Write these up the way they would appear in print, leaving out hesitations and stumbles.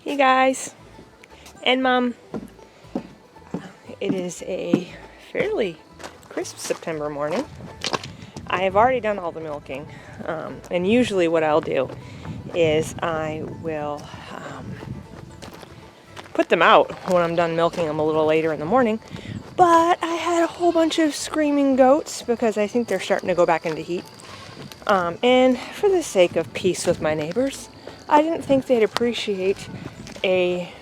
Hey guys and Mom. It is a fairly crisp September morning. I have already done all the milking, and usually what I'll do is I will put them out when I'm done milking them a little later in the morning. But I had a whole bunch of screaming goats because I think they're starting to go back into heat. And for the sake of peace with my neighbors, I didn't think they'd appreciate a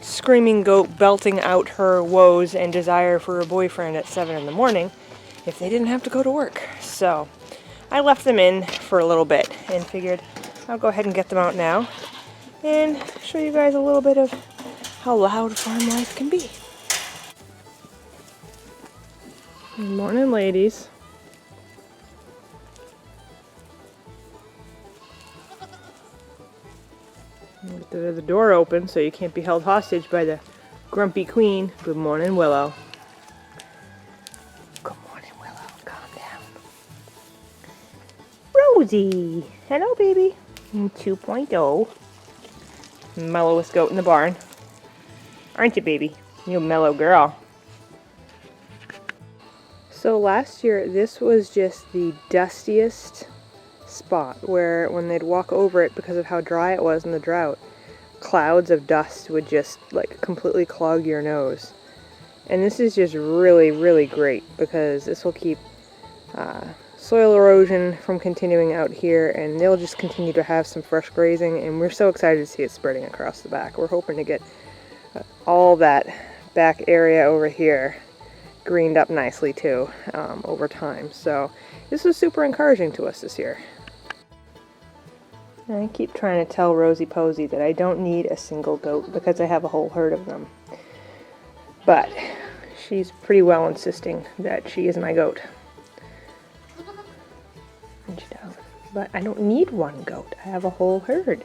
screaming goat belting out her woes and desire for a boyfriend at 7 in the morning if they didn't have to go to work. So I left them in for a little bit and figured I'll go ahead and get them out now and show you guys a little bit of how loud farm life can be. Good morning, ladies. The door open so you can't be held hostage by the grumpy queen. Good morning, Willow. Good morning, Willow. Calm down. Rosie. Hello, baby. 2.0. Mellowest goat in the barn. Aren't you, baby? You mellow girl. So last year, this was just the dustiest spot where when they'd walk over it because of how dry it was in the drought, clouds of dust would just like completely clog your nose. And this is just really, really great because this will keep soil erosion from continuing out here, and they'll just continue to have some fresh grazing, and we're so excited to see it spreading across the back. We're hoping to get all that back area over here greened up nicely too over time. So this was super encouraging to us this year. I keep trying to tell Rosie Posey that I don't need a single goat because I have a whole herd of them. But she's pretty well insisting that she is my goat. And she does. But I don't need one goat. I have a whole herd.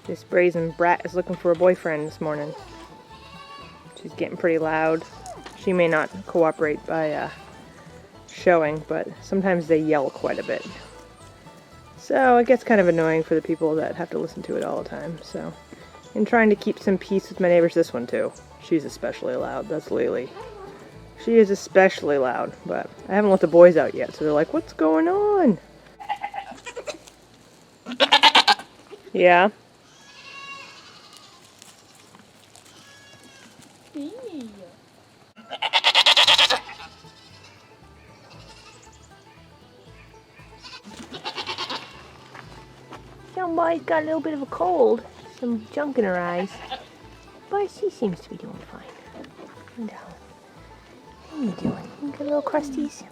This brazen brat is looking for a boyfriend this morning. She's getting pretty loud. She may not cooperate by showing, but sometimes they yell quite a bit. So it gets kind of annoying for the people that have to listen to it all the time. So, in trying to keep some peace with my neighbors, this one too. She's especially loud. That's Lily. She is especially loud, but I haven't let the boys out yet, so they're like, what's going on? Yeah? Somebody's got a little bit of a cold, some junk in her eyes, but she seems to be doing fine. And how are you doing? You got little crusties?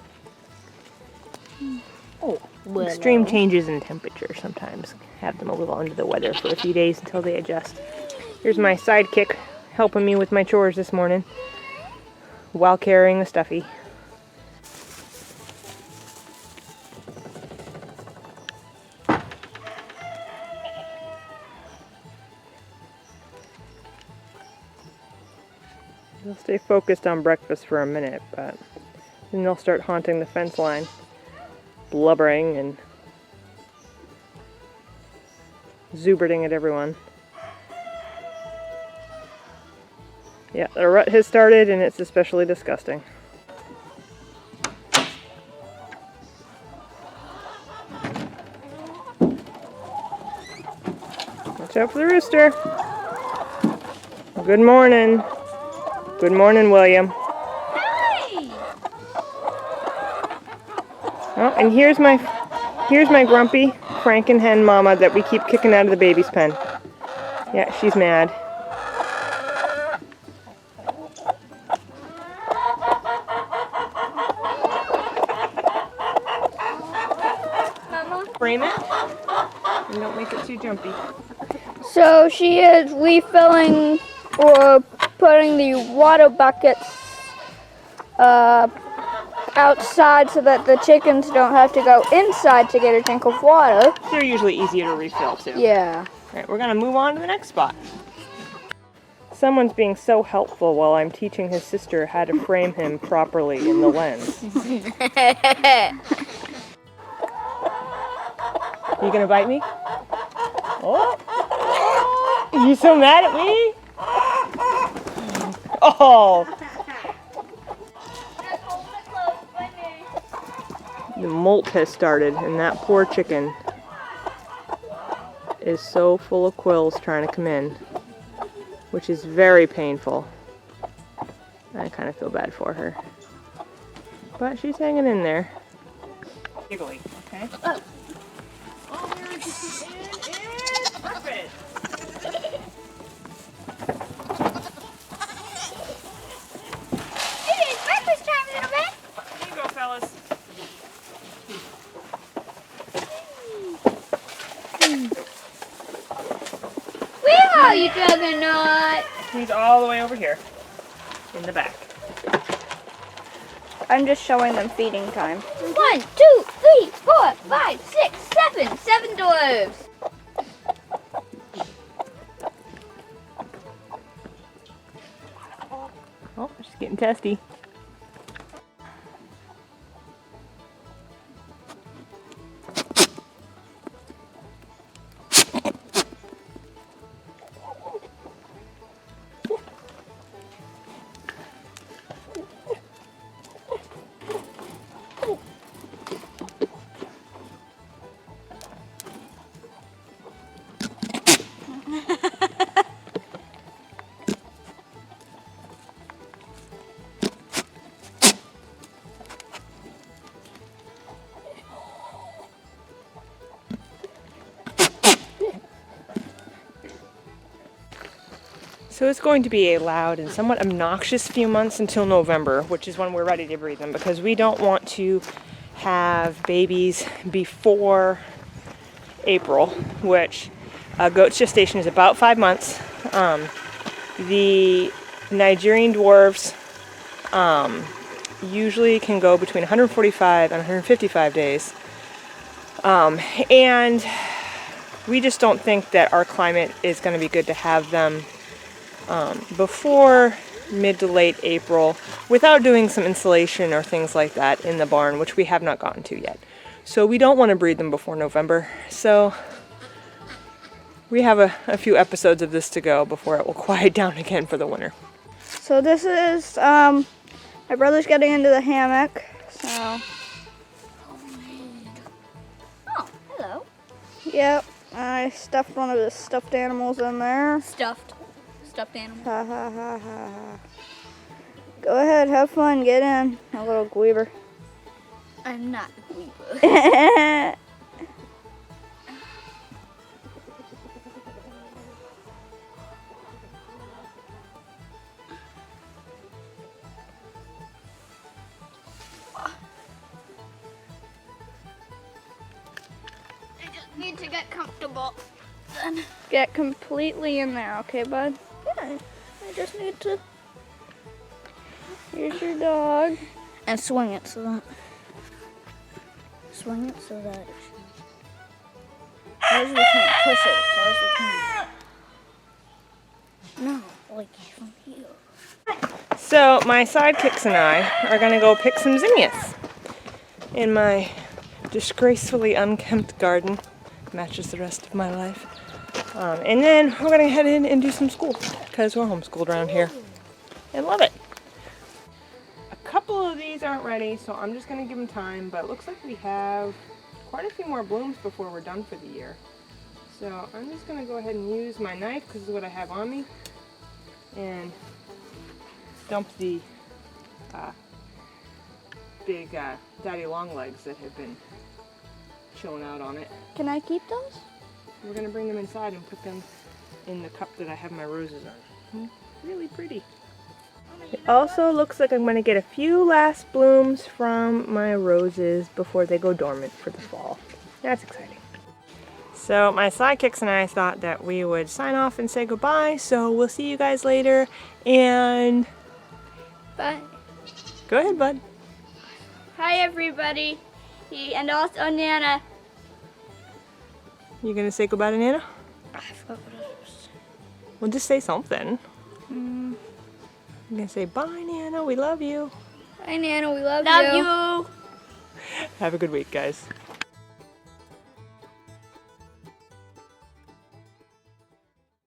Oh, well, extreme changes in temperature sometimes have them a little under the weather for a few days until they adjust. Here's my sidekick helping me with my chores this morning while carrying the stuffy. They'll stay focused on breakfast for a minute, but then they'll start haunting the fence line, blubbering and zuberting at everyone. Yeah, the rut has started and it's especially disgusting. Watch out for the rooster. Good morning. Good morning, William. Hey! Oh, and here's my grumpy Frankenhen mama that we keep kicking out of the baby's pen. Yeah, she's mad. Mama? Frame it and don't make it too jumpy. So she is refilling or putting the water buckets outside so that the chickens don't have to go inside to get a drink of water. They're usually easier to refill too. Yeah. Alright, we're gonna move on to the next spot. Someone's being so helpful while I'm teaching his sister how to frame him properly in the lens. You gonna bite me? Oh! You so mad at me? Oh! The molt has started, and that poor chicken is so full of quills trying to come in, which is very painful. I kind of feel bad for her. But she's hanging in there. Giggly, okay? Oh, we're interested in breakfast. It is breakfast time, little man. Here you go, fellas. Where are you, Juggernaut? He's all the way over here, in the back. I'm just showing them feeding time. 1, 2, 3, 4, 5, 6, 7. 7 dwarves. Oh, she's getting testy. So it's going to be a loud and somewhat obnoxious few months until November, which is when we're ready to breed them, because we don't want to have babies before April, which goat's gestation is about 5 months. The Nigerian dwarves usually can go between 145 and 155 days. And we just don't think that our climate is going to be good to have them before mid to late April without doing some insulation or things like that in the barn, which we have not gotten to yet. So we don't want to breed them before November. So we have a few episodes of this to go before it will quiet down again for the winter. So this is, my brother's getting into the hammock, so. Oh, hello. Yep, I stuffed one of the stuffed animals in there. Stuffed animal. Ha ha ha ha ha. Go ahead, have fun, get in, a little Gweaver. I'm not a Gweaver. I just need to get comfortable. Then. Get completely in there, okay, bud? Yeah, I just need to. Here's your dog. And swing it so that. Swing it so that. Close the can. Push it. Close the can. No, like from here. So my sidekicks and I are going to go pick some zinnias in my disgracefully unkempt garden. Matches the rest of my life. And then we're going to head in and do some school because we're homeschooled around here and love it. A couple of these aren't ready, so I'm just going to give them time, but it looks like we have quite a few more blooms before we're done for the year. So I'm just going to go ahead and use my knife because this is what I have on me and dump the big daddy long legs that have been chilling out on it. Can I keep those? We're going to bring them inside and put them in the cup that I have my roses on. Really pretty. It also looks like I'm going to get a few last blooms from my roses before they go dormant for the fall. That's exciting. So my sidekicks and I thought that we would sign off and say goodbye, so we'll see you guys later, and Bye. go ahead, bud. Hi, everybody. And also Nana. You gonna say goodbye to Nana? I forgot what it was. Well, just say something. You're gonna say, bye, Nana, we love you. Hi, Nana, we love you. Love you. Have a good week, guys.